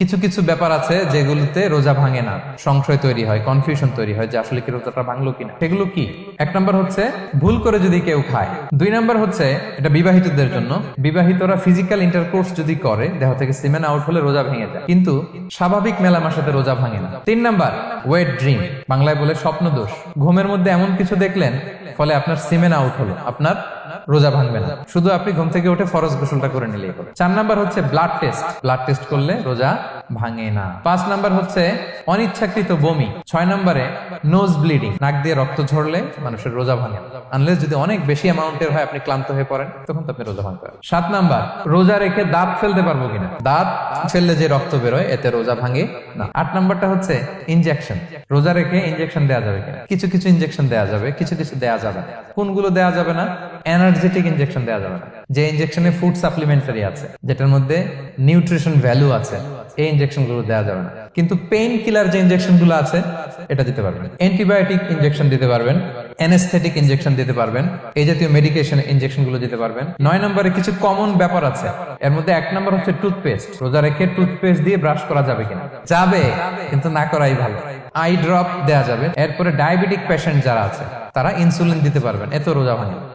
কিছু কিছু ব্যাপার আছে যেগুলোতে রোজা ভাঙে না, সংশয় তৈরি হয়, কনফিউশন তৈরি হয় যে আসলে কি রোজাটা ভাঙলো কিনা। সেগুলো কি? এক নম্বর হচ্ছে ভুল করে যদি কেউ খায়। দুই নম্বর হচ্ছে এটা বিবাহিতদের জন্য, বিবাহিতরা ফিজিক্যাল ইন্টারকোর্স যদি করে দেহ থেকে সিমেন আউট হলে রোজা ভেঙে যায়, কিন্তু স্বাভাবিক মেলামেশাতে রোজা ভাঙে না। তিন নম্বর ওয়েট ড্রিম, বাংলায় বলে স্বপ্ন দোষ। ঘুমের মধ্যে এমন কিছু দেখলেন ফলে আপনার সিমেন আউট হলো, আপনার রোজা ভাঙবে না, শুধু আপনি ঘুম থেকে উঠে ফরজ গোসলটা করে নিলেই হলো। চার নাম্বার হচ্ছে ব্লাড টেস্ট, ব্লাড টেস্ট করলে রোজা ভাঙে না। পাঁচ নাম্বার হচ্ছে অনিচ্ছাকৃত বমি। ছয় নম্বরে নোজ ব্লিডিং, নাক দিয়ে রক্ত ঝরলে মানুষের রোজা ভাঙে না, আনলেস যদি অনেক বেশি অ্যামাউন্টের হয়, আপনি ক্লান্ত হয়ে পড়েন, তখন তো আপনি রোজা ভাঙতে পারেন। সাত নাম্বার রোজা রেখে দাঁত ফেলতে পারবো কিনা, দাঁত ফেললে যে রক্ত বেরোয় এতে রোজা ভাঙে না। আট নাম্বারটা হচ্ছে ইনজেকশন, রোজা রেখে ইনজেকশন দেওয়া যাবে কিনা। কিছু কিছু ইনজেকশন দেওয়া যাবে, কিছু কিছু দেওয়া যাবে না। কোনগুলো দেওয়া যাবে না? এনার্জেটিক ইনজেকশন দেওয়া যাবে না, যে ইনজেকশনে ফুড সাপ্লিমেন্টারি আছে, যেটার মধ্যে নিউট্রিশন ভ্যালু আছে, এই ইনজেকশন গুলো দেওয়া যাবে না। কিন্তু পেইন কিলার যে ইনজেকশন গুলো আছে এটা দিতে পারবেন। অ্যান্টিবায়োটিক ইনজেকশন দিতে পারবেন, অ্যানেস্থেটিক ইনজেকশন দিতে পারবেন, এই জাতীয় মেডিকেশন ইনজেকশন গুলো দিতে পারবেন। নয় নম্বরে কিছু কমন ব্যাপার আছে, এর মধ্যে এক নম্বর হচ্ছে টুথপেস্ট। রোজা রেখে টুথপেস্ট দিয়ে ব্রাশ করা যাবে কিনা? যাবে, কিন্তু না করাই ভালো। আই ড্রপ দেওয়া যাবে। এরপরে ডায়াবেটিক পেশেন্ট যারা আছে তারা ইনসুলিন দিতে পারবেন, এত রোজা ভাঙে।